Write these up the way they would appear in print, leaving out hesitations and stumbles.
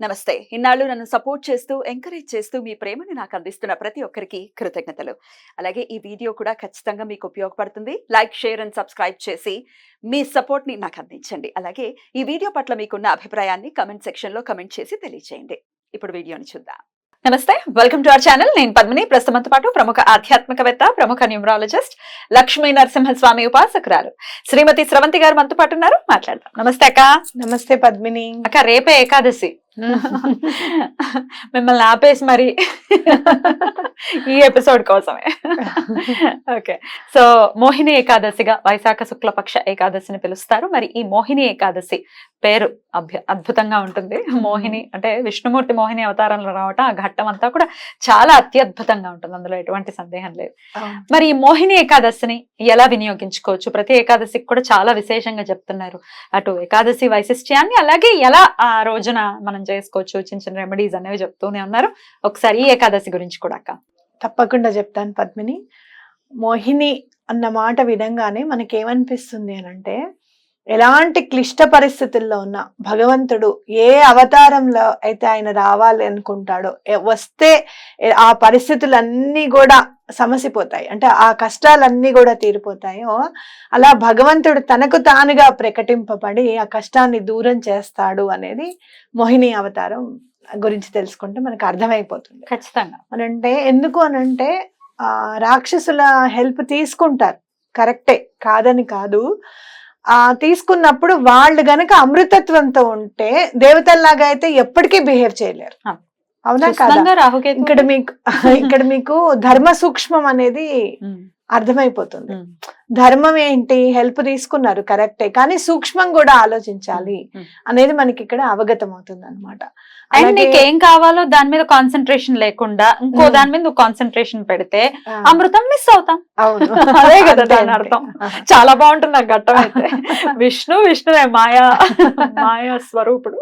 నమస్తే. ఇన్నాళ్ళు నన్ను సపోర్ట్ చేస్తూ, ఎంకరేజ్ చేస్తూ మీ ప్రేమని నాకు అందిస్తున్న ప్రతి ఒక్కరికి కృతజ్ఞతలు. అలాగే ఈ వీడియో కూడా ఖచ్చితంగా మీకు ఉపయోగపడుతుంది. లైక్, షేర్ అండ్ సబ్స్క్రైబ్ చేసి మీ సపోర్ట్‌ని నాకు అందించండి. అలాగే ఈ వీడియో పట్ల మీకున్న అభిప్రాయాన్ని కామెంట్ సెక్షన్‌లో కామెంట్ చేసి తెలియజేయండి. ఇప్పుడు వీడియోని చూద్దాం. నమస్తే, వెల్కమ్ టు అవర్ ఛానల్. నేను పద్మిని. ప్రస్తుతంతో పాటు ప్రముఖ ఆధ్యాత్మికవేత్త, ప్రముఖ న్యూమరాలజిస్ట్, లక్ష్మీ నరసింహస్వామి ఉపాసకురాలు శ్రీమతి స్రవంతి గారు మనతో పాటు ఉన్నారు. మాట్లాడదాం. నమస్తే అక్క. నమస్తే పద్మిని. అక్క, రేపే ఏకాదశి. మిమ్మల్ని ఆపేసి మరి ఈ ఎపిసోడ్ కోసమే. ఓకే, సో మోహిని ఏకాదశిగా వైశాఖ శుక్లపక్ష ఏకాదశిని పిలుస్తారు. మరి ఈ మోహిని ఏకాదశి పేరు అద్భుతంగా ఉంటుంది. మోహిని అంటే విష్ణుమూర్తి మోహిని అవతారంలో రావటం, ఆ ఘట్టం అంతా కూడా చాలా అత్యద్భుతంగా ఉంటుంది, అందులో ఎటువంటి సందేహం లేదు. మరి ఈ మోహిని ఏకాదశిని ఎలా వినియోగించుకోవచ్చు? ప్రతి ఏకాదశికి కూడా చాలా విశేషంగా చెప్తున్నారు. అటు ఏకాదశి వైశిష్ట్యాన్ని, అలాగే ఎలా ఆ రోజున మనం చేసుకోవచ్చు, చిన్న చిన్న రెమెడీస్ అనేవి చెప్తూనే ఉన్నారు. ఒకసారి ఈ ఏకాదశి గురించి కూడా అక్క. తప్పకుండా చెప్తాను పద్మిని. మోహిని అన్న మాట వినంగానే మనకేమనిపిస్తుంది అనంటే, ఎలాంటి క్లిష్ట పరిస్థితుల్లో ఉన్న భగవంతుడు ఏ అవతారంలో అయితే ఆయన రావాలి అనుకుంటాడో, వస్తే ఆ పరిస్థితులన్నీ కూడా సమసిపోతాయి, అంటే ఆ కష్టాలన్నీ కూడా తీరిపోతాయో, అలా భగవంతుడు తనకు తానుగా ప్రకటింపబడి ఆ కష్టాన్ని దూరం చేస్తాడు అనేది మోహిని అవతారం గురించి తెలుసుకుంటే మనకు అర్థమైపోతుంది. ఖచ్చితంగా. అనంటే ఎందుకు అనంటే రాక్షసుల హెల్ప్ తీసుకుంటారు, కరెక్టే, కాదని కాదు. తీసుకున్నప్పుడు వాళ్ళు గనక అమృతత్వంతో ఉంటే దేవతల్లాగా అయితే ఎప్పటికీ బిహేవ్ చేయలేరు. అవునా కాదా? ఇక్కడ మీకు ధర్మ సూక్ష్మం అనేది అర్థమైపోతుంది. ధర్మం ఏంటి? హెల్ప్ తీసుకున్నారు, కరెక్టే, కానీ సూక్ష్మం కూడా ఆలోచించాలి అనేది మనకి ఇక్కడ అవగతం అవుతుంది అనమాట. అండ్ నీకేం కావాలో దాని మీద కాన్సన్ట్రేషన్ లేకుండా ఇంకో దాని మీద నువ్వు కాన్సన్ట్రేషన్ పెడితే అమృతం మిస్ అవుతాం. అవును, అదే కదా దాని అర్థం. చాలా బాగుంటుంది ఆ ఘట్టం అయితే. విష్ణువే మాయా స్వరూపుడు.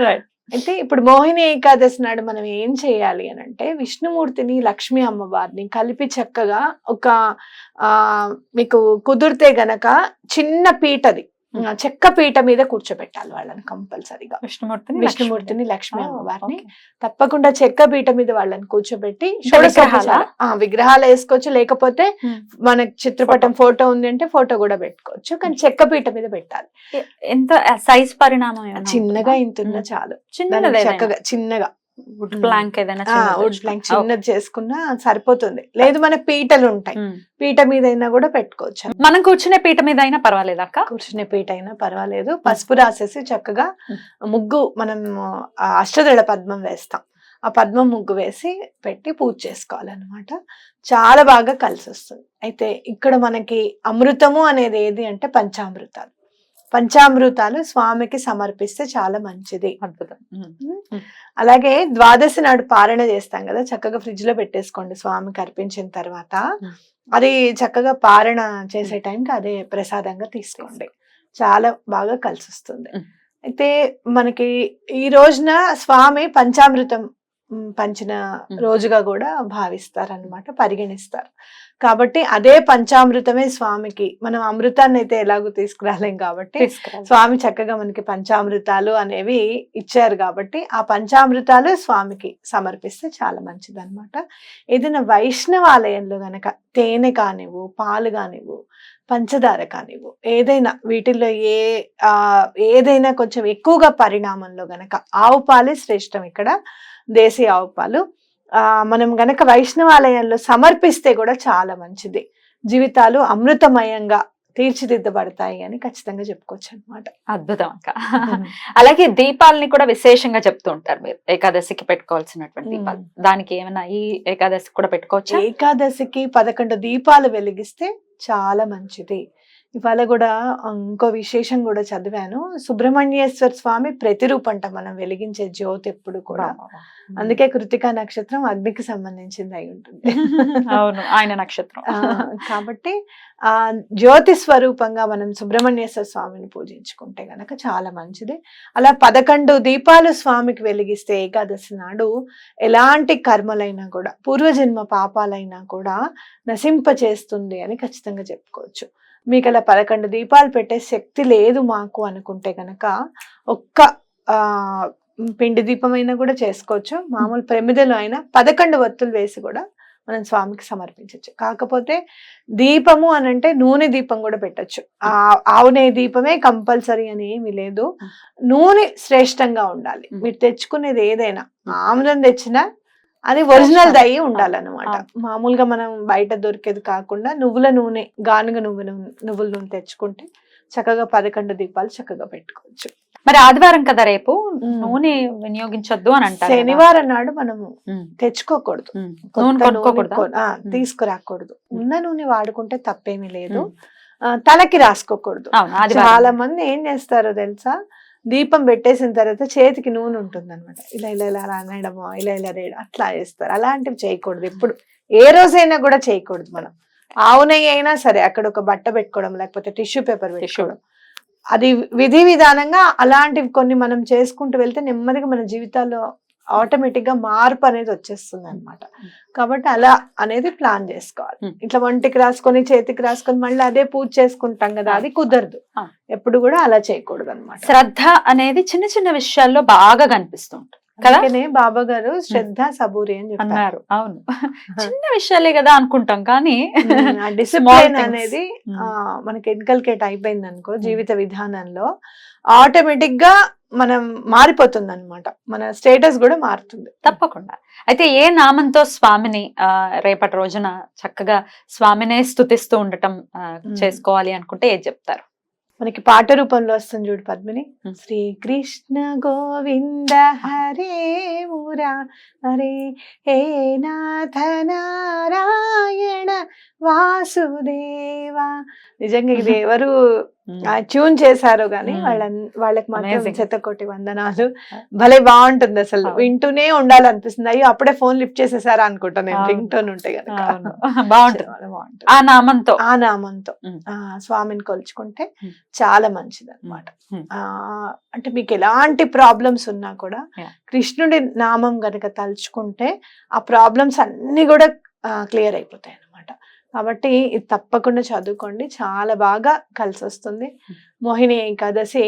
రైట్. అయితే ఇప్పుడు మోహిని ఏకాదశి నాడు మనం ఏం చేయాలి అని అంటే, విష్ణుమూర్తిని, లక్ష్మీ అమ్మవారిని కలిపి చక్కగా ఒక మీకు కుదిరితే గనక చిన్న పీటది, చెక్క పీట మీద కూర్చోబెట్టాలి వాళ్ళని కంపల్సరీగా. విష్ణుమూర్తిని, లక్ష్మీ అమ్మవారిని తప్పకుండా చెక్క పీట మీద వాళ్ళని కూర్చోబెట్టి విగ్రహాలు వేసుకోవచ్చు, లేకపోతే మన చిత్రపటం ఫోటో ఉంది అంటే ఫోటో కూడా పెట్టుకోవచ్చు, కానీ చెక్క పీట మీద పెట్టాలి. ఎంత సైజ్ పరిణామం? చిన్నగా ఇంతున్నా చాలు, చక్కగా చిన్నగా వుడ్ ప్లాంక్ చిన్నది చేసుకున్నా సరిపోతుంది. లేదు మన పీటలు ఉంటాయి, పీట మీద అయినా కూడా పెట్టుకోవచ్చు. మనం కూర్చునే పీట మీద అయినా పర్వాలేదు అక్క? కూర్చునే పీట అయినా పర్వాలేదు. పసుపు రాసేసి చక్కగా ముగ్గు, మనం అష్టదళ పద్మం వేస్తాం, ఆ పద్మం ముగ్గు వేసి పెట్టి పూజ చేసుకోవాలన్నమాట. చాలా బాగా కలిసి వస్తుంది. అయితే ఇక్కడ మనకి అమృతము అనేది ఏది అంటే పంచామృతాలు. పంచామృతాలు స్వామికి సమర్పిస్తే చాలా మంచిది. అద్భుతం. అలాగే ద్వాదశి నాడు పారణ చేస్తాం కదా, చక్కగా ఫ్రిడ్జ్ లో పెట్టేసుకోండి. స్వామికి అర్పించిన తర్వాత అది చక్కగా పారణ చేసే టైంకి అదే ప్రసాదంగా తీసుకోండి, చాలా బాగా కలిసి వస్తుంది. అయితే మనకి ఈ రోజున స్వామి పంచామృతం పంచిన రోజుగా కూడా భావిస్తారనమాట, పరిగణిస్తారు. కాబట్టి అదే పంచామృతమే స్వామికి. మనం అమృతాన్ని అయితే ఎలాగో తీసుకురాలేం కాబట్టి స్వామి చక్కగా మనకి పంచామృతాలు అనేవి ఇచ్చారు కాబట్టి ఆ పంచామృతాలు స్వామికి సమర్పిస్తే చాలా మంచిది అనమాట. ఏదైనా వైష్ణవాలయంలో గనక తేనె కానివ్వు, పాలు కానివ్వు, పంచదార కానివ్వు, ఏదైనా వీటిల్లో ఏదైనా కొంచెం ఎక్కువగా పరిణామంలో గనక ఆవు పాలే శ్రేష్టం. ఇక్కడ దేశీ ఆవు పాలు మనం గనక వైష్ణవాలయంలో సమర్పిస్తే కూడా చాలా మంచిది. జీవితాలు అమృతమయంగా తీర్చిదిద్దబడతాయి అని ఖచ్చితంగా చెప్పుకోవచ్చు అనమాట. అద్భుతం అక్క. అలాగే దీపాలని కూడా విశేషంగా చెప్తూ ఉంటారు మీరు, ఏకాదశికి పెట్టుకోవాల్సినటువంటి దీపాలు. దానికి ఏమైనా ఈ ఏకాదశికి కూడా పెట్టుకోవచ్చు? ఏకాదశికి 11 దీపాలు వెలిగిస్తే చాలా మంచిది. ఇవాళ కూడా ఇంకో విశేషం కూడా చదివాను. సుబ్రహ్మణ్యేశ్వర స్వామి ప్రతిరూపంట మనం వెలిగించే జ్యోతి ఎప్పుడు కూడా. అందుకే కృతికా నక్షత్రం అగ్నికి సంబంధించింది అయి ఉంటుంది. అవును, ఆయన నక్షత్రం కాబట్టి ఆ జ్యోతి స్వరూపంగా మనం సుబ్రహ్మణ్యేశ్వర స్వామిని పూజించుకుంటే గనక చాలా మంచిది. అలా 11 దీపాలు స్వామికి వెలిగిస్తే ఏకాదశి నాడు ఎలాంటి కర్మలైనా కూడా, పూర్వజన్మ పాపాలైనా కూడా నశింప చేస్తుంది అని ఖచ్చితంగా చెప్పుకోవచ్చు. మీకు అలా 11 దీపాలు పెట్టే శక్తి లేదు మాకు అనుకుంటే గనక ఒక్క పిండి దీపం అయినా కూడా చేసుకోవచ్చు, మామూలు ప్రమిదలో అయినా 11 వత్తులు వేసి కూడా మనం స్వామికి సమర్పించవచ్చు. కాకపోతే దీపము అని అంటే నూనె దీపం కూడా పెట్టచ్చు. ఆవు నెయ్యి దీపమే కంపల్సరీ అని ఏమీ లేదు. నూనె శ్రేష్టంగా ఉండాలి. మీరు తెచ్చుకునేది ఏదైనా, ఆముదం తెచ్చినా అది ఒరిజినల్ దయ్యి ఉండాలన్నమాట. మామూలుగా మనం బయట దొరికేది కాకుండా నువ్వుల నూనె, గానుగ నువ్వుల నూనె తెచ్చుకుంటే చక్కగా 11 దీపాలు చక్కగా పెట్టుకోవచ్చు. మరి ఆదివారం కదా రేపు, నూనె వినియోగించొద్దు అని అంటారు. శనివారం నాడు మనము తెచ్చుకోకూడదు, తీసుకురాకూడదు. ఉన్న నూనె వాడుకుంటే తప్పేమీ లేదు. తలకి రాసుకోకూడదు. చాలా మంది ఏం చేస్తారో తెలుసా, దీపం పెట్టేసిన తర్వాత చేతికి నూనె ఉంటుంది అనమాట, ఇలా ఇలా ఇలా అనడమో ఇలా ఇలా రేయడం అట్లా చేస్తారు. అలాంటివి చేయకూడదు. ఎప్పుడు ఏ రోజైనా కూడా చేయకూడదు. మనం ఆవు నెయ్యి అయినా సరే అక్కడ ఒక బట్ట పెట్టుకోవడం, లేకపోతే టిష్యూ పేపర్ పెట్టుకోవడం, అది విధి విధానంగా అలాంటివి కొన్ని మనం చేసుకుంటూ వెళ్తే నెమ్మదిగా మన జీవితాల్లో ఆటోమేటిక్ గా మార్పు అనేది వచ్చేస్తుంది అనమాట. కాబట్టి అలా అనేది ప్లాన్ చేసుకోవాలి. ఇట్లా ఒంటికి రాసుకొని చేతికి రాసుకొని మళ్ళీ అదే పూజ చేసుకుంటాం కదా, అది కుదరదు. ఎప్పుడు కూడా అలా చేయకూడదు అనమాట. శ్రద్ధ అనేది చిన్న చిన్న విషయాల్లో బాగా కనిపిస్తుంటుంది. బాబా గారు శ్రద్ధ సబూరి అని చెప్పారు. అవును, చిన్న విషయాలే కదా అనుకుంటాం, కానీ డిసిప్లిన్ అనేది మనకి ఇన్కల్కేట్ అయిపోయింది అనుకో జీవిత విధానంలో, ఆటోమేటిక్ గా మనం మారిపోతుంది అనమాట. మన స్టేటస్ కూడా మారుతుంది తప్పకుండా. అయితే ఏ నామంతో స్వామిని రేపటి రోజున చక్కగా స్వామినే స్తుతిస్తూ ఉండటం చేసుకోవాలి అనుకుంటే ఏది చెప్తారు? మనకి పాట రూపంలో వస్తుంది చూడు పద్మిని, శ్రీకృష్ణ గోవింద హరే మురా హరే హే నాథ నారాయణ వాసుదేవా. నిజంగా ఇది ఎవరు ట్యూన్ చేశారో గానీ వాళ్ళకి మాత్రం శతకోటి వందనాలు. భలే బాగుంటుంది, అసలు వింటూనే ఉండాలనిపిస్తుంది. అయ్యో అప్పుడే ఫోన్ లిఫ్ట్ చేసేసారా అనుకుంటా నేను, రింగ్ టోన్ ఉంటే కనుక. బాగుంటుంది ఆ నామంతో స్వామిని కొలుచుకుంటే చాలా మంచిది అనమాట. అంటే మీకు ఎలాంటి ప్రాబ్లమ్స్ ఉన్నా కూడా కృష్ణుడి నామం గనక తలుచుకుంటే ఆ ప్రాబ్లమ్స్ అన్ని కూడా క్లియర్ అయిపోతాయి అనమాట. కాబట్టి ఇది తప్పకుండా చదువుకోండి, చాలా బాగా కలిసి వస్తుంది. మోహిని ఏకాదశి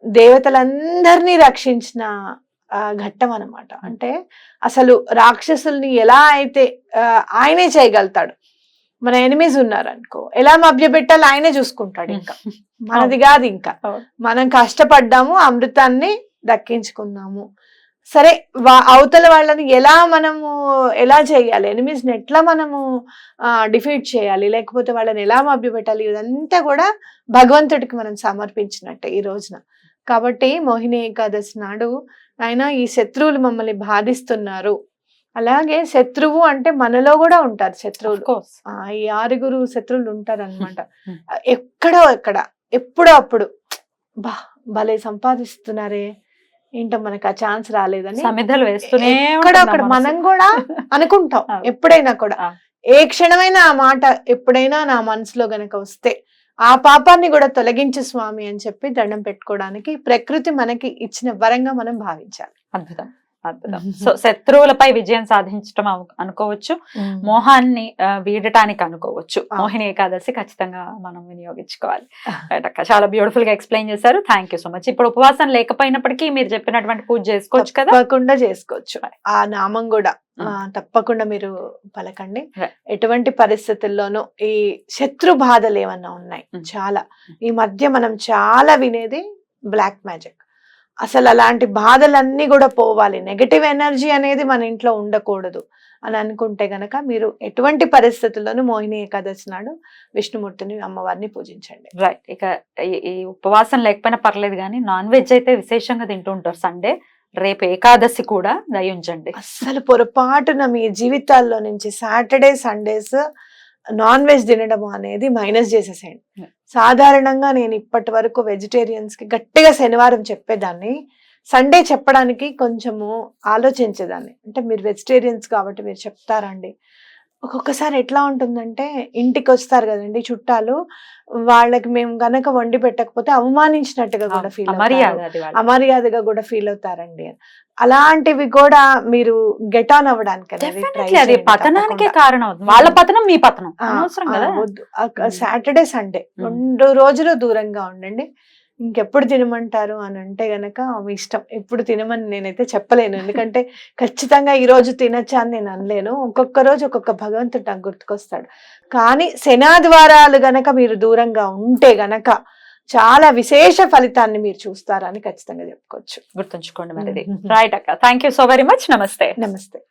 దేవతలందరినీ రక్షించిన ఘట్టం అనమాట. అంటే అసలు రాక్షసుల్ని ఎలా అయితే ఆయనే చేయగలుగుతాడు. మన ఎనిమీస్ ఉన్నారనుకో, ఎలా మభ్యపెట్టాలి ఆయనే చూసుకుంటాడు. ఇంకా మనది కాదు, ఇంకా మనం కష్టపడ్డాము, అమృతాన్ని దక్కించుకున్నాము. సరే, అవతల వాళ్ళని ఎలా చేయాలి, ఎనిమీస్ ని ఎట్లా మనము డిఫీట్ చేయాలి, లేకపోతే వాళ్ళని ఎలా మభ్యపెట్టాలి, ఇదంతా కూడా భగవంతుడికి మనం సమర్పించినట్టే ఈ రోజున. కాబట్టి మోహిని ఏకాదశి నాడు ఆయన ఈ శత్రువులు మమ్మల్ని బాధిస్తున్నారు. అలాగే శత్రువు అంటే మనలో కూడా ఉంటారు శత్రువులు. ఈ 6 శత్రువులు ఉంటారు అనమాట. ఎప్పుడో అప్పుడు భలే సంపాదిస్తున్నారే, ఏంటో మనకు ఆ ఛాన్స్ రాలేదని ఎక్కడొక్కడ మనం కూడా అనుకుంటాం. ఎప్పుడైనా కూడా ఏ క్షణమైనా ఆ మాట ఎప్పుడైనా నా మనసులో గనక వస్తే ఆ పాపాన్ని కూడా తొలగించు స్వామి అని చెప్పి దండం పెట్టుకోవడానికి ప్రకృతి మనకి ఇచ్చిన వరంగా మనం భావించాలి. అద్భుతం, అద్భుతం. సో శత్రువులపై విజయం సాధించడం అనుకోవచ్చు, మోహాన్ని వీడటానికి అనుకోవచ్చు. మోహిని ఏకాదశి ఖచ్చితంగా మనం వినియోగించుకోవాలి. చాలా బ్యూటిఫుల్ గా ఎక్స్ప్లెయిన్ చేశారు. Thank you so much. ఇప్పుడు ఉపవాసం లేకపోయినప్పటికీ మీరు చెప్పినటువంటి పూజ చేసుకోవచ్చు కదా? తప్పకుండా చేసుకోవచ్చు. ఆ నామం కూడా తప్పకుండా మీరు పలకండి. ఎటువంటి పరిస్థితుల్లోనూ ఈ శత్రు బాధలు ఏమన్నా ఉన్నాయి చాలా, ఈ మధ్య మనం చాలా వినేది బ్లాక్ మ్యాజిక్. అసలు అలాంటి బాధలన్నీ కూడా పోవాలి, నెగటివ్ ఎనర్జీ అనేది మన ఇంట్లో ఉండకూడదు అని అనుకుంటే గనక మీరు ఎటువంటి పరిస్థితుల్లోనూ మోహిని ఏకాదశి నాడు విష్ణుమూర్తిని, అమ్మవారిని పూజించండి. రైట్. ఇక ఈ ఉపవాసం లేకపోయినా పర్లేదు, కానీ నాన్ వెజ్ అయితే విశేషంగా తింటూ ఉంటారు సండే. రేపు ఏకాదశి కూడా దయించండి. అసలు పొరపాటున మీ జీవితాల్లో నుంచి సాటర్డే సండేస్ నాన్ వెజ్ తినడం అనేది మైనస్ చేసేసేయండి. సాధారణంగా నేను ఇప్పటి వరకు వెజిటేరియన్స్ కి గట్టిగా శనివారం చెప్పేదాన్ని, సండే చెప్పడానికి కొంచెము ఆలోచించేదాన్ని. అంటే మీరు వెజిటేరియన్స్ కాబట్టి మీరు చెప్తారండి. ఒక్కొక్కసారి ఎట్లా ఉంటుందంటే, ఇంటికి వస్తారు కదండి చుట్టాలు, వాళ్ళకి మేము గనక వండి పెట్టకపోతే అవమానించినట్టుగా కూడా ఫీల్ అవుతారు, అమర్యాదగా కూడా ఫీల్ అవుతారండి. అలాంటివి కూడా మీరు గెట్ ఆన్ అవ్వడానికి పతనానికే కారణం. వాళ్ళ పతనం మీ పతనం వద్దు. సాటర్డే సండే 2 రోజులు దూరంగా ఉండండి. ఇంకెప్పుడు తినమంటారు అని అంటే గనక మీ ఇష్టం, ఎప్పుడు తినమని నేనైతే చెప్పలేను. ఎందుకంటే ఖచ్చితంగా ఈ రోజు తినచ్చా అని నేను అనలేను. ఒక్కొక్క రోజు ఒక్కొక్క భగవంతుడు నాకు గుర్తుకొస్తాడు. కానీ శనాద్వారాలు గనక మీరు దూరంగా ఉంటే గనక చాలా విశేష ఫలితాన్ని మీరు చూస్తారని ఖచ్చితంగా చెప్పుకోవచ్చు. గుర్తుంచుకోండి మరి. రైట్ అక్క, thank you so very much. నమస్తే. నమస్తే.